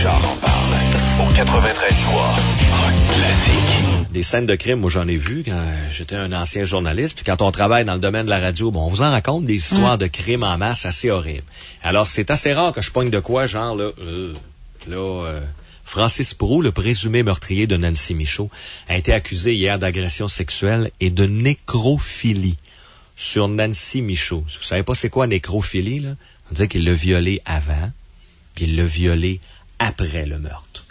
Richard en parle. Au 93.3. Classique. Des scènes de crime, moi j'en ai vu quand j'étais un ancien journaliste, puis quand on travaille dans le domaine de la radio, bon, on vous en raconte des histoires de crimes en masse assez horribles. Alors c'est assez rare que je pogne de quoi, genre Francis Proulx, le présumé meurtrier de Nancy Michaud, a été accusé hier d'agression sexuelle et de nécrophilie sur Nancy Michaud. Vous savez pas c'est quoi nécrophilie, là? On dit qu'il l'a violée avant, puis il l'a violée après le meurtre.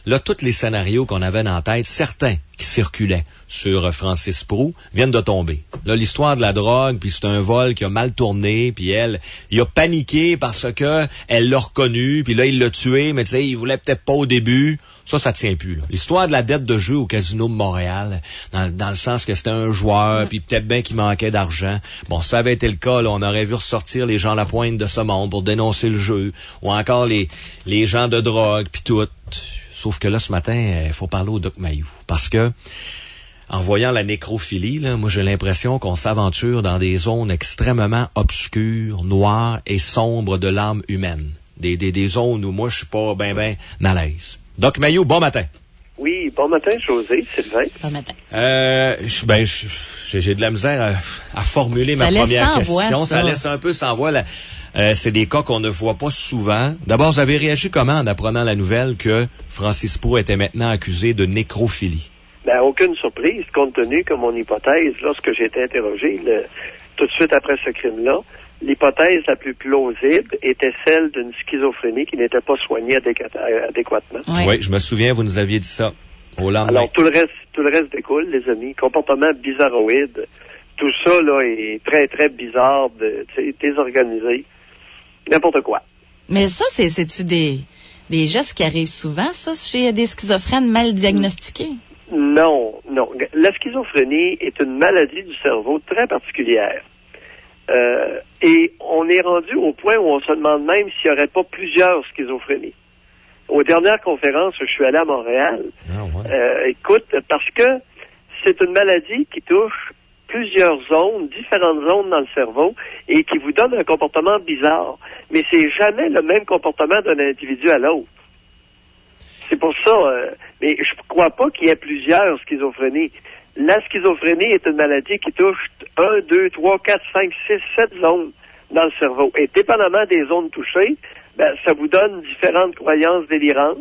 Là, tous les scénarios qu'on avait dans la tête, certains qui circulaient sur Francis Proulx, viennent de tomber. Là, l'histoire de la drogue, puis c'est un vol qui a mal tourné, puis il a paniqué parce que elle l'a reconnu, puis là, il l'a tué, mais tu sais, il voulait peut-être pas au début. Ça tient plus, là. L'histoire de la dette de jeu au Casino de Montréal, dans le sens que c'était un joueur, puis peut-être bien qu'il manquait d'argent. Bon, si ça avait été le cas, là, on aurait vu ressortir les gens Lapointe de ce monde pour dénoncer le jeu, ou encore les gens de drogue, puis tout. Sauf que là, ce matin, il faut parler au Doc Mayou. Parce que, en voyant la nécrophilie, là, moi, j'ai l'impression qu'on s'aventure dans des zones extrêmement obscures, noires et sombres de l'âme humaine. Des zones où moi, je suis pas ben à l'aise. Doc Mayou, bon matin. Oui, bon matin, José, Sylvain. Bon matin. J'ai de la misère à formuler ma première question. Ça laisse un peu sans voix. C'est des cas qu'on ne voit pas souvent. D'abord, vous avez réagi comment en apprenant la nouvelle que Francis Proulx était maintenant accusé de nécrophilie? Ben, aucune surprise, compte tenu que mon hypothèse, lorsque j'ai été interrogé tout de suite après ce crime-là, l'hypothèse la plus plausible était celle d'une schizophrénie qui n'était pas soignée adéquatement. Oui, je me souviens, vous nous aviez dit ça au lendemain. Alors, tout le reste découle, les amis. Comportement bizarroïde. Tout ça, là, est très, très bizarre, désorganisé. N'importe quoi. Mais ça, c'est-tu des gestes qui arrivent souvent, ça, chez des schizophrènes mal diagnostiqués? Non. La schizophrénie est une maladie du cerveau très particulière. Et on est rendu au point où on se demande même s'il n'y aurait pas plusieurs schizophrénies. Aux dernières conférences, je suis allé à Montréal. Écoute, parce que c'est une maladie qui touche plusieurs zones, différentes zones dans le cerveau, et qui vous donne un comportement bizarre. Mais c'est jamais le même comportement d'un individu à l'autre. C'est pour ça, mais je crois pas qu'il y ait plusieurs schizophrénies. La schizophrénie est une maladie qui touche 1, 2, 3, 4, 5, 6, 7 zones dans le cerveau. Et dépendamment des zones touchées, ça vous donne différentes croyances délirantes,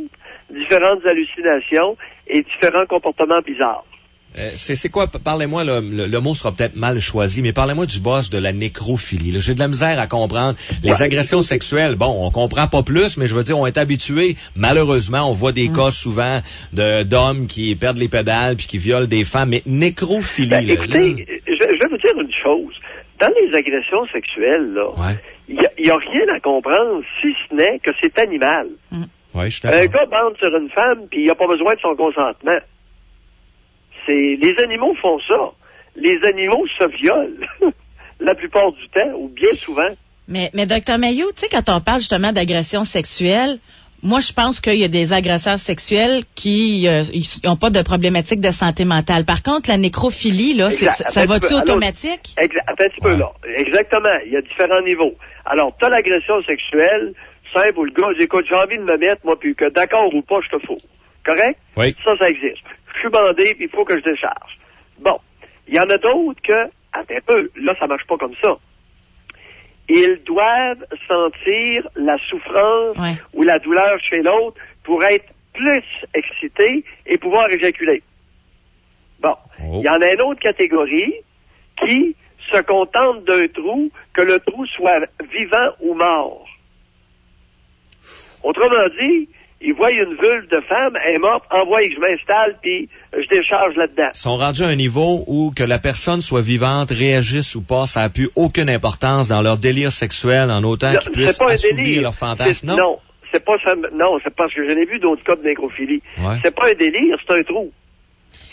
différentes hallucinations et différents comportements bizarres. C'est quoi, parlez-moi, le mot sera peut-être mal choisi, mais parlez-moi du boss de la nécrophilie. Là, j'ai de la misère à comprendre. Les agressions sexuelles, bon, on comprend pas plus, mais je veux dire, on est habitué. Malheureusement, on voit des cas souvent d'hommes qui perdent les pédales puis qui violent des femmes, mais nécrophilie... écoutez, je vais vous dire une chose. Dans les agressions sexuelles, là, il y a rien à comprendre, si ce n'est que c'est animal. Ouais, je suis un gars bande sur une femme puis il n'a pas besoin de son consentement. Les animaux font ça. Les animaux se violent la plupart du temps, ou bien souvent. Mais Dr Mayou, tu sais, quand on parle justement d'agression sexuelle, moi, je pense qu'il y a des agresseurs sexuels qui n'ont pas de problématique de santé mentale. Par contre, la nécrophilie, là, ça va-tu automatique? Attends un petit peu, là. Exactement. Il y a différents niveaux. Alors, tu as l'agression sexuelle, simple, où le gars dit, écoute, j'ai envie de me mettre, moi, puis que d'accord ou pas, je te fous. Correct? Oui. Ça existe. Je suis bandé, puis il faut que je décharge. Bon. Il y en a d'autres que, attends un peu, là, ça marche pas comme ça. Ils doivent sentir la souffrance ou la douleur chez l'autre pour être plus excités et pouvoir éjaculer. Bon. Il y en a une autre catégorie qui se contente d'un trou, que le trou soit vivant ou mort. Autrement dit, ils voient une vulve de femme, elle est morte, envoie que je m'installe, puis je décharge là-dedans. Ils sont rendus à un niveau où que la personne soit vivante, réagisse ou pas, ça n'a plus aucune importance dans leur délire sexuel, en autant qu'ils puissent assouvir leur fantasme. Non, c'est pas ça. Non, c'est parce que j'en ai vu d'autres cas de nécrophilie. C'est pas un délire, c'est un trou.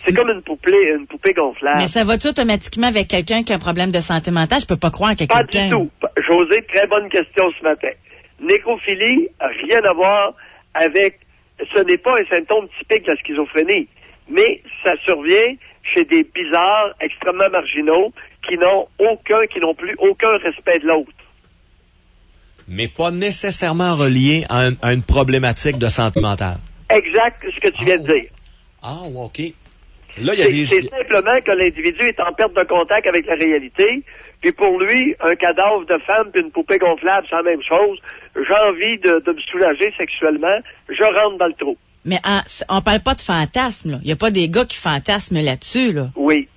C'est comme une poupée gonflable. Mais ça va-tu automatiquement avec quelqu'un qui a un problème de santé mentale? Je peux pas croire que quelqu'un... Pas du tout. José, très bonne question ce matin. Nécrophilie, rien à voir avec... Ce n'est pas un symptôme typique de la schizophrénie, mais ça survient chez des bizarres extrêmement marginaux qui n'ont plus aucun respect de l'autre. mais pas nécessairement relié à une problématique de santé mentale. Exact, ce que tu viens de dire. Ah, OK. Là, il y a des... C'est simplement que l'individu est en perte de contact avec la réalité, puis pour lui, un cadavre de femme puis une poupée gonflable, c'est la même chose. J'ai envie de me soulager sexuellement, je rentre dans le trou. Mais on parle pas de fantasme, là. Il y a pas des gars qui fantasment là-dessus, là. Oui,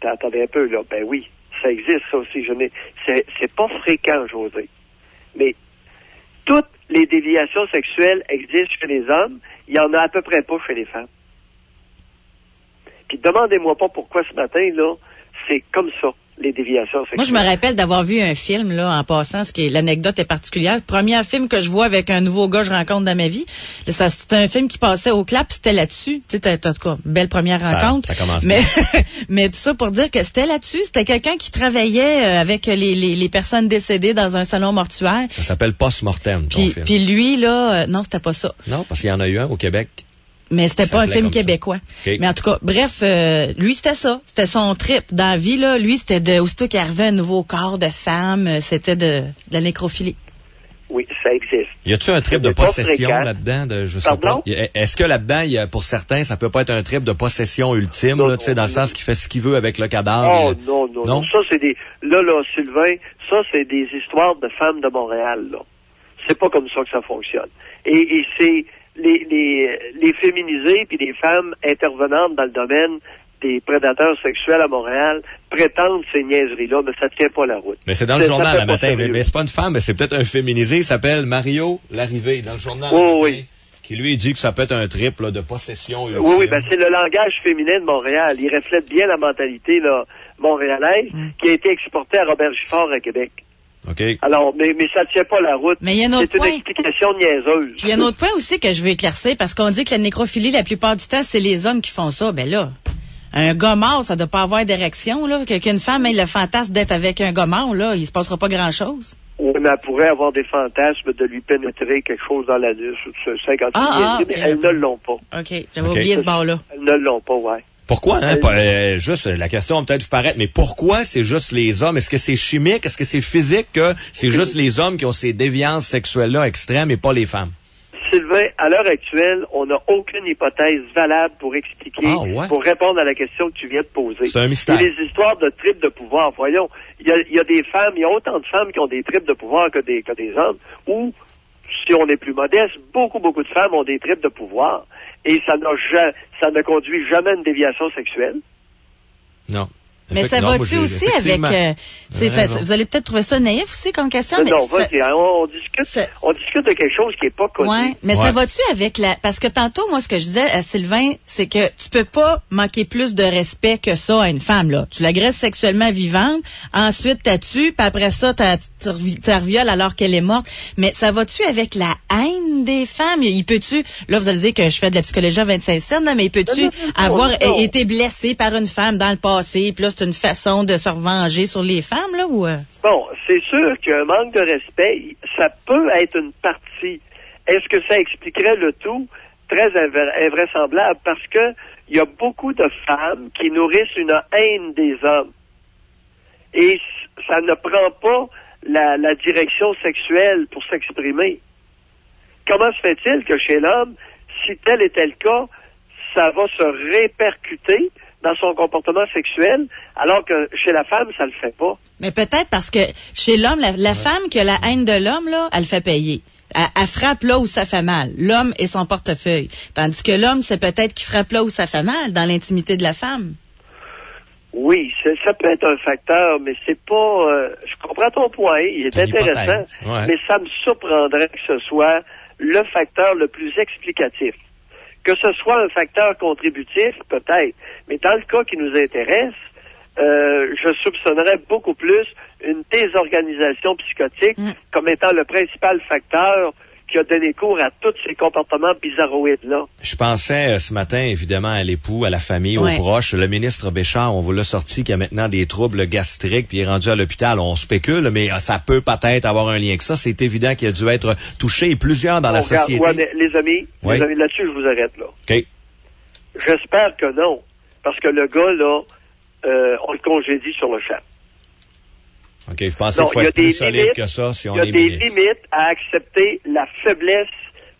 attendez un peu, là. Ben oui, ça existe, ça aussi. C'est pas fréquent, José. Mais toutes les déviations sexuelles existent chez les hommes, il y en a à peu près pas chez les femmes. Puis demandez-moi pas pourquoi ce matin, là, c'est comme ça, les déviations sexuelles. Moi, je me rappelle d'avoir vu un film, là, en passant, l'anecdote est particulière. Premier film que je vois avec un nouveau gars que je rencontre dans ma vie. C'était un film qui passait au clap, c'était là-dessus. Tu sais, en tout cas, belle première rencontre. Ça commence mais, mais tout ça pour dire que c'était là-dessus. C'était quelqu'un qui travaillait avec les personnes décédées dans un salon mortuaire. Ça s'appelle Post-Mortem, ton film. Puis lui, là, non, c'était pas ça. Non, parce qu'il y en a eu un au Québec. Mais c'était pas un film québécois. Okay. Mais en tout cas, bref, lui, c'était ça. C'était son trip dans la vie, là. Lui, c'était aussitôt qu'il arrivait un nouveau corps de femme, c'était de la nécrophilie. Oui, ça existe. Y a-tu un trip de possession là-dedans? Je sais pas. Est-ce que là-dedans, pour certains, ça peut pas être un trip de possession ultime, non, là, tu sais, dans le sens qu'il fait ce qu'il veut avec le cadavre? Oh, non. Ça, c'est là, Sylvain, ça, c'est des histoires de femmes de Montréal, là. C'est pas comme ça que ça fonctionne. Et c'est les féminisés puis les femmes intervenantes dans le domaine des prédateurs sexuels à Montréal prétendent ces niaiseries-là, mais ça tient pas la route. Mais c'est dans le journal la matin, mais c'est pas une femme, mais c'est peut-être un féminisé, il s'appelle Mario Larrivée, dans le journal. Oui. Qui lui dit que ça peut être un trip là, de possession ultime. Oui, c'est le langage féminin de Montréal. Il reflète bien la mentalité là, montréalaise qui a été exportée à Robert Gifford à Québec. Okay. Alors, mais ça tient pas la route. Mais il y a un autre point. C'est une explication niaiseuse. Puis il y a un autre point aussi que je veux éclaircir, parce qu'on dit que la nécrophilie, la plupart du temps, c'est les hommes qui font ça. Ben là, un gars mort, ça doit pas avoir d'érection, là. Qu'une femme ait le fantasme d'être avec un gars mort, là, il se passera pas grand-chose. Oui, mais elle pourrait avoir des fantasmes de lui pénétrer quelque chose dans l'anus ou de 50 mais elles ne l'ont pas. OK, j'avais oublié ce bord-là. Elles ne l'ont pas, ouais. Pourquoi, juste, la question va peut-être vous paraître, mais pourquoi c'est juste les hommes? Est-ce que c'est chimique? Est-ce que c'est physique que c'est juste les hommes qui ont ces déviances sexuelles-là extrêmes et pas les femmes? Sylvain, à l'heure actuelle, on n'a aucune hypothèse valable pour expliquer, pour répondre à la question que tu viens de poser. C'est un mystère. Et les histoires de tripes de pouvoir, voyons, il y a des femmes, il y a autant de femmes qui ont des tripes de pouvoir que des hommes, ou, si on est plus modeste, beaucoup de femmes ont des tripes de pouvoir. Et ça ne conduit jamais à une déviation sexuelle. Non. Mais ça va-tu aussi avec... vous allez peut-être trouver ça naïf aussi comme question. Non, vas-y, on discute de quelque chose qui n'est pas connu. Ouais, mais ça va-tu avec Parce que tantôt, moi, ce que je disais à Sylvain, c'est que tu peux pas manquer plus de respect que ça à une femme, là. Tu l'agresses sexuellement vivante, ensuite t'as tué, puis après ça, tu la revioles alors qu'elle est morte. Mais ça va-tu avec la haine des femmes? Il peut-tu... Là, vous allez dire que je fais de la psychologie à 25 mais il peut-tu avoir été blessé par une femme dans le passé, puis là, c'est une façon de se revenger sur les femmes, là, ou... Bon, c'est sûr qu'un manque de respect, ça peut être une partie. Est-ce que ça expliquerait le tout? Très invraisemblable, parce que il y a beaucoup de femmes qui nourrissent une haine des hommes. Et ça ne prend pas la direction sexuelle pour s'exprimer. Comment se fait-il que chez l'homme, si tel était le cas, ça va se répercuter dans son comportement sexuel, alors que chez la femme, ça le fait pas. Mais peut-être parce que chez l'homme, la femme qui a la haine de l'homme, là, elle fait payer. Elle frappe là où ça fait mal. L'homme et son portefeuille. Tandis que l'homme, c'est peut-être qu'il frappe là où ça fait mal, dans l'intimité de la femme. Oui, ça peut être un facteur, mais c'est pas... je comprends ton point, il est intéressant, mais ça me surprendrait que ce soit le facteur le plus explicatif. Que ce soit un facteur contributif, peut-être, mais dans le cas qui nous intéresse, je soupçonnerais beaucoup plus une désorganisation psychotique comme étant le principal facteur qui a donné cours à tous ces comportements bizarroïdes-là. Je pensais ce matin, évidemment, à l'époux, à la famille, aux proches. Le ministre Béchard, on vous l'a sorti, qui a maintenant des troubles gastriques, puis il est rendu à l'hôpital. On spécule, mais ça peut peut-être avoir un lien avec ça. C'est évident qu'il a dû être touché, et plusieurs dans la société. Ouais, mais les amis, là-dessus, je vous arrête, là. OK. J'espère que non, parce que le gars, là, on le congédie sur le champ. OK, vous pensez qu'il faut être plus solide que ça si on est ministre? Il y a des limites à accepter la faiblesse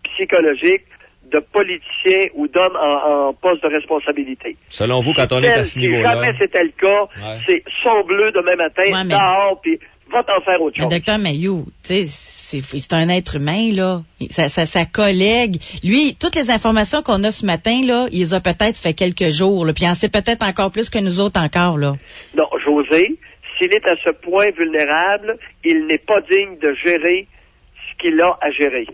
psychologique de politiciens ou d'hommes en poste de responsabilité. Selon vous, quand on est à ce niveau-là... Si jamais c'était le cas, c'est son bleu demain matin, dehors, puis va t'en faire autre chose. Mais Dr. Mailloux, tu sais, c'est un être humain, là. Sa collègue. Lui, toutes les informations qu'on a ce matin, là, il les a peut-être fait quelques jours, là, puis il en sait peut-être encore plus que nous autres encore, là. Non, José, s'il est à ce point vulnérable, il n'est pas digne de gérer ce qu'il a à gérer.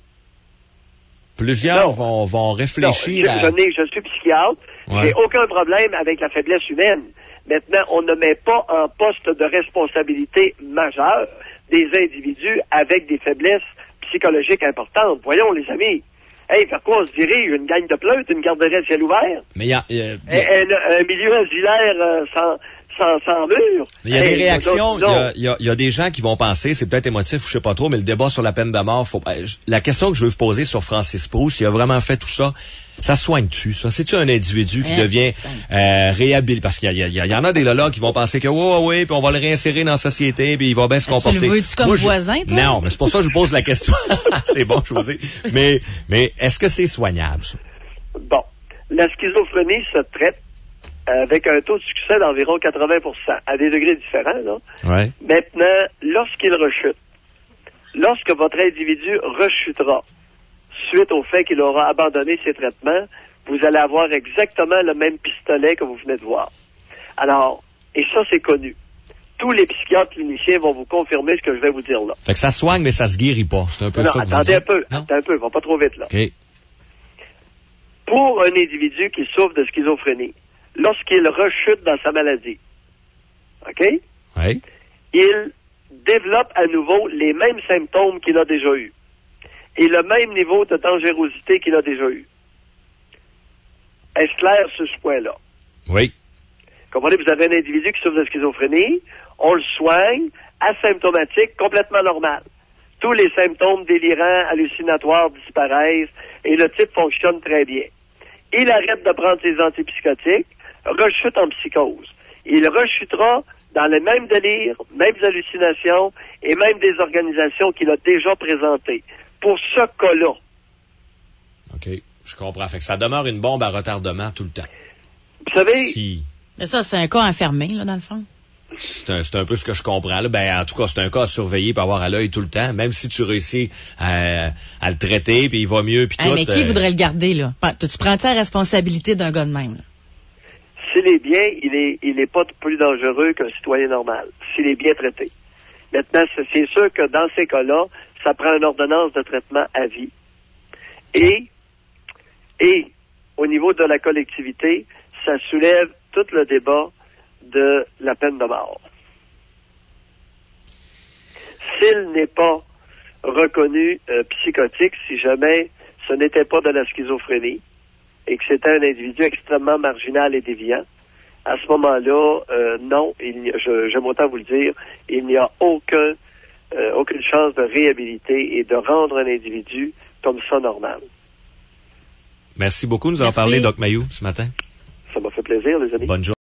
Plusieurs vont réfléchir je suis psychiatre. Ouais. J'ai aucun problème avec la faiblesse humaine. Maintenant, on ne met pas en poste de responsabilité majeure des individus avec des faiblesses psychologiques importantes. Voyons, les amis. Hey, vers quoi on se dirige? Une gang de pleutres, une garderie à ciel ouvert? Mais il y a... un milieu asilaire sans mur. Il y a des réactions, il y a des gens qui vont penser, c'est peut-être émotif, je sais pas trop, mais le débat sur la peine de mort, la question que je veux vous poser sur Francis Proust, il a vraiment fait tout ça, ça soigne-tu, ça? C'est-tu un individu qui devient réhabilité? Parce qu'il y en a des là qui vont penser que oui, puis on va le réinsérer dans la société, puis il va bien se comporter. Tu le veux-tu comme voisin, toi? Non, mais c'est pour ça que je vous pose la question. C'est bon, je vous dis. Mais est-ce que c'est soignable, ça? Bon. La schizophrénie se traite avec un taux de succès d'environ 80%, à des degrés différents, là. Ouais. Maintenant, lorsqu'il rechute, lorsque votre individu rechutera, suite au fait qu'il aura abandonné ses traitements, vous allez avoir exactement le même pistolet que vous venez de voir. Alors, et ça, c'est connu. Tous les psychiatres cliniciens vont vous confirmer ce que je vais vous dire là. Fait que ça soigne, mais ça se guérit pas. C'est un peu ça que vous dites. Attendez un peu, va pas trop vite, là. Okay. Pour un individu qui souffre de schizophrénie, lorsqu'il rechute dans sa maladie, OK? Oui. Il développe à nouveau les mêmes symptômes qu'il a déjà eus et le même niveau de dangerosité qu'il a déjà eu. Est-ce clair sur ce point-là? Oui. Comprenez, vous avez un individu qui souffre de schizophrénie, on le soigne, asymptomatique, complètement normal. Tous les symptômes délirants, hallucinatoires disparaissent et le type fonctionne très bien. Il arrête de prendre ses antipsychotiques, rechute en psychose. Il rechutera dans les mêmes délires, mêmes hallucinations et même des organisations qu'il a déjà présentées. Pour ce cas-là. OK, je comprends. Fait que ça demeure une bombe à retardement tout le temps. Vous savez... Mais ça, c'est un cas enfermé, là, dans le fond. C'est un peu ce que je comprends, là. Ben, en tout cas, c'est un cas à surveiller et avoir à l'œil tout le temps. Même si tu réussis à le traiter, puis il va mieux, puis tout. Mais qui voudrait le garder, là? Tu prends-tu la responsabilité d'un gars de même, là? S'il est bien, il est pas plus dangereux qu'un citoyen normal. S'il est bien traité. Maintenant, c'est sûr que dans ces cas-là, ça prend une ordonnance de traitement à vie. Et au niveau de la collectivité, ça soulève tout le débat de la peine de mort. S'il n'est pas reconnu psychotique, si jamais ce n'était pas de la schizophrénie et que c'était un individu extrêmement marginal et déviant, à ce moment-là, non, j'aime autant vous le dire, il n'y a aucune chance de réhabiliter et de rendre un individu comme ça normal. Merci beaucoup de nous avoir parlé, Dr. Mailloux, ce matin. Ça m'a fait plaisir, les amis. Bonne journée.